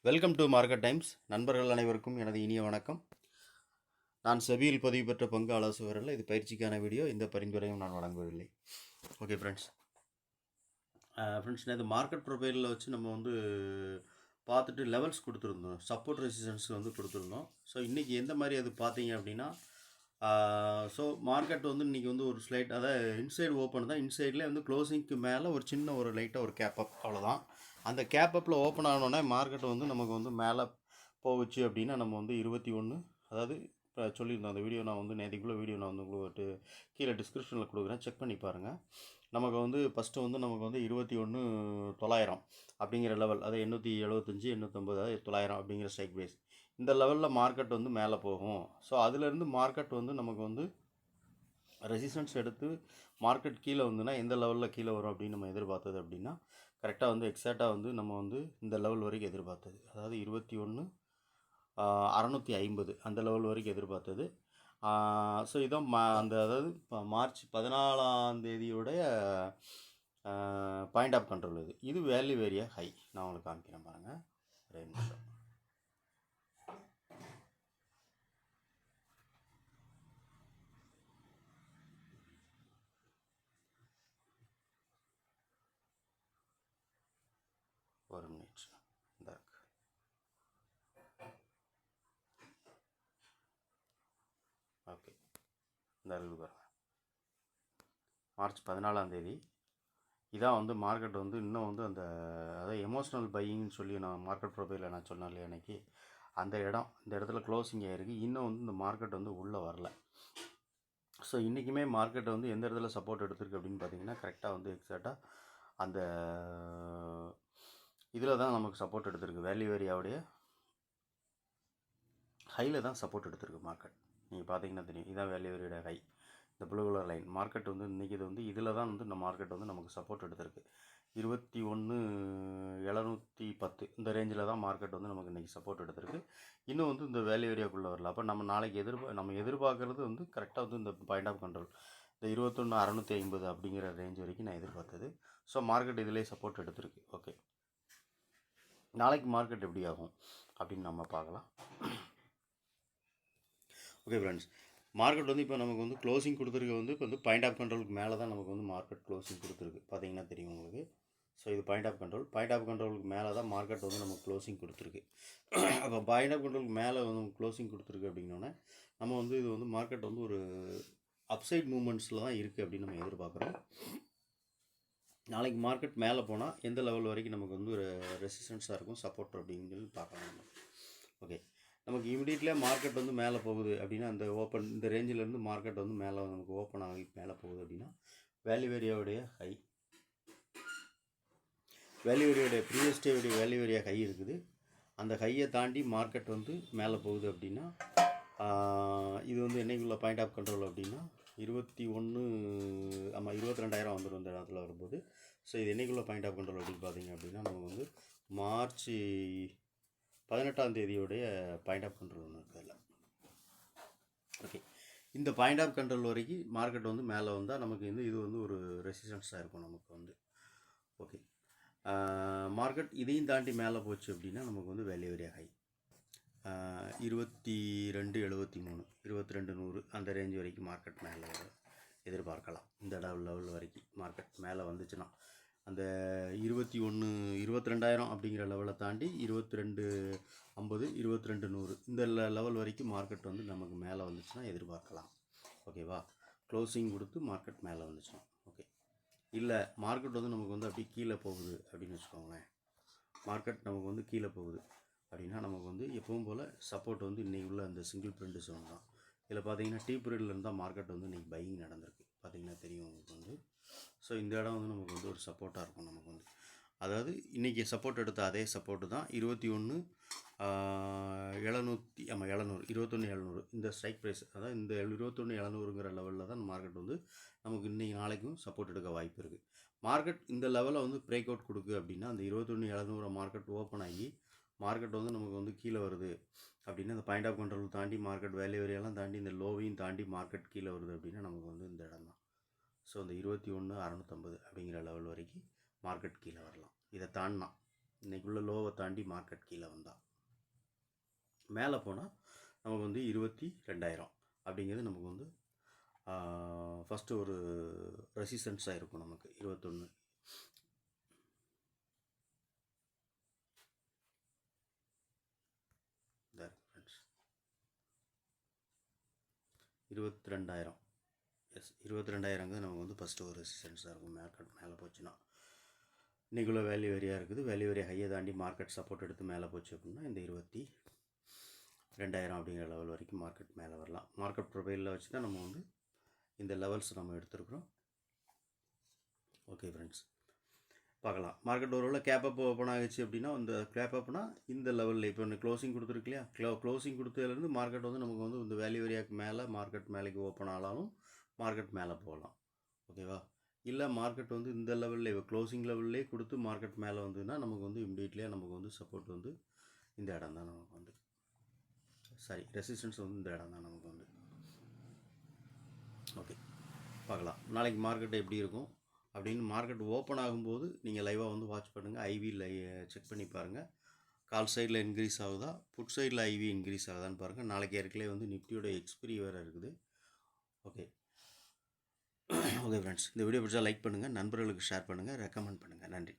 Welcome to market times. நண்பர்கள் அனைவருக்கும் எனது இனிய வணக்கம். நான் செபியில் பதிவு பெற்ற பங்கு ஆலோசகர்கள். இது பயிற்சிக்கான வீடியோ. இந்த பரிந்துரையும் நான் வழங்குவதில்லை. ஓகே ஃப்ரெண்ட்ஸ், நேற்று மார்க்கெட் ப்ரொஃபைலில் வச்சு நம்ம பார்த்துட்டு லெவல்ஸ் கொடுத்துருந்தோம், சப்போர்ட் ரெசிஸ்டன்ஸ் கொடுத்துருந்தோம். ஸோ இன்றைக்கி எந்த மாதிரி அது பார்த்தீங்க அப்படின்னா, ஸோ மார்க்கெட் இன்றைக்கி ஒரு ஸ்லைட், அதாவது இன்சைடு ஓப்பன் தான். இன்சைட்லேயே க்ளோசிங்க்கு மேலே ஒரு சின்ன ஒரு லைட்டாக ஒரு கேப் அப், அவ்வளோதான். அந்த கேப் அப்பில் ஓப்பன் ஆனோடனே மார்க்கெட் நமக்கு மேலே போகுச்சு அப்படின்னா நம்ம 21, அதாவது இப்போ சொல்லியிருந்தோம் அந்த வீடியோ, நான் நேற்றுக்குள்ளே வீடியோ நான் உங்களுக்கு கீழே டிஸ்கிரிப்ஷனில் கொடுக்குறேன், செக் பண்ணி பாருங்கள். நமக்கு ஃபஸ்ட்டு நமக்கு 21,900 அப்படிங்கிற லெவல், அது 875, 850, அதாவது 900 அப்படிங்கிற ஸ்ட்ரைக் ப்ரைஸ். இந்த லெவலில் மார்க்கெட் மேலே போகும். ஸோ அதுலேருந்து மார்க்கெட் நமக்கு ரெசிஸ்டன்ஸ் எடுத்து மார்க்கெட் கீழே எந்த லெவலில் கீழே வரும் அப்படின்னு நம்ம எதிர்பார்த்தது அப்படின்னா, கரெக்டாக எக்ஸாக்டாக நம்ம இந்த லெவல் வரைக்கும் எதிர்பார்த்தது, அதாவது 21,650 அந்த லெவல் வரைக்கும் எதிர்பார்த்தது. ஸோ இதான் அதாவது மார்ச் 14 பாயிண்ட் ஆஃப் கண்ட்ரோல். இது வேல்யூ ஏரியா ஹை. நான் உங்களுக்கு காமிக்கிறேன் பாருங்கள், 2 நிமிஷம். ஒரு மினிட் இந்த இருக்கு. ஓகே, இந்த இருக்கு பாருங்கள், மார்ச் 14 இதான் மார்க்கெட் இன்னும் அந்த அதாவது எமோஷ்னல் பையிங்னு சொல்லி நான் மார்க்கெட் ப்ரொஃபைலில் நான் சொன்னேன் இல்லையா அன்றைக்கி, அந்த இடம், இந்த இடத்துல க்ளோசிங் ஆகிருக்கு. இன்னும் இந்த மார்க்கெட் உள்ளே வரல. ஸோ இன்றைக்குமே மார்க்கெட் எந்த இடத்துல சப்போர்ட் எடுத்திருக்கு அப்படின்னு பார்த்தீங்கன்னா, கரெக்டாக எக்ஸாக்டாக அந்த இதில் தான் நமக்கு சப்போர்ட் எடுத்திருக்கு. வேல்யூ ஏரியாவுடைய ஹையில் தான் சப்போர்ட் எடுத்திருக்கு மார்க்கெட். நீங்கள் பார்த்தீங்கன்னா தெரியும், இதுதான் வேல்யூ ஏரியோட ஹை, இந்த ப்ளூ கலர் லைன். மார்க்கெட் இன்றைக்கி இதில் தான் இந்த மார்க்கெட் நமக்கு சப்போர்ட் எடுத்திருக்கு. 21,710 இந்த ரேஞ்சில் தான் மார்க்கெட் நமக்கு இன்றைக்கி சப்போர்ட் எடுத்திருக்கு. இன்னும் இந்த வேல்யூ ஏரியாவுக்குள்ளே வரல. அப்போ நம்ம நாளைக்கு நம்ம எதிர்பார்க்குறது கரெக்டாக இந்த பாயிண்ட் ஆஃப் கண்ட்ரோல், இந்த 21,650 அப்படிங்கிற ரேஞ்ச் வரைக்கும் நான் எதிர்பார்த்தது. ஸோ மார்க்கெட் இதிலே சப்போர்ட் எடுத்திருக்கு. ஓகே, நாளைக்கு மார்க்கெட் எப்படி ஆகும் அப்படின்னு நம்ம பார்க்கலாம். ஓகே ஃப்ரெண்ட்ஸ், மார்க்கெட் இப்போ நமக்கு க்ளோசிங் கொடுத்துருக்கு இப்போ பாயிண்ட் ஆஃப் கண்ட்ரோலுக்கு மேலே தான் நமக்கு மார்க்கெட் க்ளோசிங் கொடுத்துருக்கு. பார்த்தீங்கன்னா தெரியும் உங்களுக்கு. ஸோ இது பாயிண்ட் ஆஃப் கண்ட்ரோலுக்கு மேலே தான் மார்க்கெட் நமக்கு க்ளோசிங் கொடுத்துருக்கு. அப்போ பாயிண்ட் ஆஃப் கண்ட்ரோலுக்கு மேலே க்ளோசிங் கொடுத்துருக்கு அப்படின்னோடனே நம்ம இது மார்க்கெட் ஒரு அப்சைட் மூமெண்ட்ஸில் தான் இருக்குது அப்படின்னு நம்ம எதிர்பார்க்குறோம். நாளைக்கு மார்க்கெட் மேலே போனால் எந்த லெவல் வரைக்கும் நமக்கு ஒரு ரெசிஸ்டன்ஸாக இருக்கும், சப்போர்ட் அப்படிங்கிறது பார்க்கலாம். ஓகே, நமக்கு இமீடியட்லியாக மார்க்கெட் மேலே போகுது அப்படின்னா, அந்த ஓப்பன் இந்த ரேஞ்சிலேருந்து மார்க்கெட் மேலே நமக்கு ஓப்பன் ஆகி மேலே போகுது அப்படின்னா, வேல்யூ ஏரியாவுடைய ஹை, வேல்யூ ஏரியாவுடைய ப்ரீவியஸ் டேவுடைய வேல்யூ ஏரியா ஹை இருக்குது. அந்த ஹையை தாண்டி மார்க்கெட் மேலே போகுது அப்படின்னா, இது என்னைக்குள்ள பாயிண்ட் ஆஃப் கண்ட்ரோல் அப்படின்னா 21, ஆமாம் 22,000 வந்துடும் இந்த இடத்துல வரும்போது. ஸோ இது என்னைக்குள்ள பாயிண்ட் ஆஃப் கண்ட்ரோல் அப்படின்னு பார்த்தீங்க அப்படின்னா, நம்ம மார்ச் 18 பாயிண்ட் ஆஃப் கண்ட்ரோல் ஒன்று இருக்குது அதில். ஓகே, இந்த பாயிண்ட் ஆஃப் கண்ட்ரோல் வரைக்கும் மார்க்கெட் மேலே வந்தால் நமக்கு இது ஒரு ரெசிஸ்டன்ஸாக இருக்கும் நமக்கு. ஓகே, மார்க்கெட் இதையும் தாண்டி மேலே போச்சு அப்படின்னா நமக்கு வேல்யூ ஏரியா ஹை 22,73, 22,100 அந்த ரேஞ்ச் வரைக்கும் மார்க்கெட் மேலே எதிர்பார்க்கலாம். இந்த லெவல் வரைக்கும் மார்க்கெட் மேலே வந்துச்சுன்னா, அந்த 22,000 அப்படிங்கிற லெவலை தாண்டி 22,50, 22,100 இந்த லெவல் வரைக்கும் மார்க்கெட் நமக்கு மேலே வந்துச்சுன்னா எதிர்பார்க்கலாம். ஓகேவா, க்ளோசிங் கொடுத்து மார்க்கெட் மேலே வந்துச்சுன்னா. ஓகே, இல்லை மார்க்கெட் நமக்கு அப்படியே கீழே போகுது அப்படின்னு வச்சுக்கோங்களேன். மார்க்கெட் நமக்கு கீழே போகுது அப்படின்னா நமக்கு எப்பவும் போல் சப்போர்ட் இன்றைக்கி உள்ள அந்த சிங்கிள் பிரிண்ட் ஜோன் தான். இதில் பார்த்தீங்கன்னா டீ பீரியட்லேருந்து தான் மார்க்கெட் இன்றைக்கி பையிங் நடந்திருக்கு. பார்த்தீங்கன்னா தெரியும் உங்களுக்கு. ஸோ இந்த இடம் நமக்கு ஒரு சப்போர்ட்டாக இருக்கும் நமக்கு அதாவது இன்றைக்கி சப்போர்ட் எடுத்த அதே சப்போர்ட்டு தான் 21,700, ஆமாம் 700, 21,700 இந்த ஸ்ட்ரைக் ப்ரைஸ், அதாவது இந்த 21,700ங்கிற லெவலில் தான் மார்க்கெட் நமக்கு இன்றைக்கி நாளைக்கும் சப்போர்ட் எடுக்க வாய்ப்பு இருக்குது. மார்க்கெட் இந்த லெவலில் பிரேக் அவுட் கொடுக்கு அப்படின்னா, அந்த 21,700 மார்க்கெட் ஓப்பன் ஆகி மார்க்கெட் நமக்கு கீழே வருது அப்படின்னா, அந்த பாயிண்ட் ஆஃப் கண்ட்ரோல் தாண்டி மார்க்கெட் வேல்யூ ஏரியாலாம் தாண்டி இந்த லோவையும் தாண்டி மார்க்கெட் கீழே வருது அப்படின்னா நமக்கு இந்த இடம் தான். ஸோ இந்த 21,650 அப்படிங்கிற லெவல் வரைக்கும் மார்க்கெட் கீழே வரலாம். இதை தாண்டினா இன்றைக்குள்ள லோவை தாண்டி மார்க்கெட் கீழே வந்தால். மேலே போனால் நமக்கு வந்து 22,000 அப்படிங்கிறது நமக்கு வந்து ஃபஸ்ட்டு ஒரு ரெசிஸ்டன்ஸாக இருக்கும். நமக்கு 21 ஃப்ரெண்ட்ஸ் 22,000. எஸ் 22,000ங்கிறது நமக்கு வந்து ஃபஸ்ட்டு ஒரு ரெசிஸ்டன்ஸாக இருக்கும். மார்க்கெட் மேலே போச்சுன்னா இன்றைக்குள்ள வேல்யூ வேரியாக இருக்குது. வேல்யூ வேரி ஹையை தாண்டி மார்க்கெட் சப்போர்ட் எடுத்து மேலே போச்சு அப்படின்னா இந்த 22,000 அப்படிங்கிற லெவல் வரைக்கும் மார்க்கெட் மேலே வரலாம். மார்க்கெட் ப்ரொஃபைலில் வச்சு தான் நம்ம வந்து இந்த லெவல்ஸ் நம்ம எடுத்துருக்குறோம். ஓகே ஃப்ரெண்ட்ஸ், பார்க்கலாம். மார்க்கெட் ஒருவேளை கேப் அப் ஓப்பன் ஆகிடுச்சு அப்படின்னா இந்த கேப் அப்னா இந்த லெவலில் இப்போ ஒன்று க்ளோசிங் கொடுத்துருக்கு இல்லையா, க்ளோசிங் கொடுத்ததுலேருந்து மார்க்கெட் வந்து நமக்கு வந்து இந்த வேல்யூ ஏரியாவுக்கு மேலே மார்க்கெட் மேலேக்கு ஓப்பன் ஆனாலும் மார்க்கெட் மேலே போகலாம். ஓகேவா? இல்லை மார்க்கெட் வந்து இந்த லெவலில் இப்போ க்ளோசிங் லெவல்லே கொடுத்து மார்க்கெட் மேலே வந்ததுன்னா நமக்கு வந்து இம்மிடியட்லியாக நமக்கு வந்து சப்போர்ட் வந்து இந்த இடம் தான் நமக்கு வந்து சாரி ரெசிஸ்டன்ஸ் வந்து இந்த இடம் தான் நமக்கு வந்து. ஓகே, பார்க்கலாம் நாளைக்கு மார்க்கெட் எப்படி இருக்கும் அப்படின்னு. மார்க்கெட் ஓப்பன் ஆகும்போது நீங்கள் லைவாக வந்து வாட்ச் பண்ணுங்கள். ஐவி செக் பண்ணி பாருங்கள். கால் சைடில் இன்க்ரீஸ் ஆகுதா, புட் சைடில் ஐவி இன்க்ரீஸ் ஆகுதான்னு பாருங்கள். நாளைக்கு ஏற்கனவே வந்து நிஃப்டியோட எக்ஸ்பிரி வேறு இருக்குது. ஓகே ஓகே ஃப்ரெண்ட்ஸ், இந்த வீடியோ பிடிச்சா லைக் பண்ணுங்கள், நண்பர்களுக்கு ஷேர் பண்ணுங்கள், ரெக்கமெண்ட் பண்ணுங்கள். நன்றி.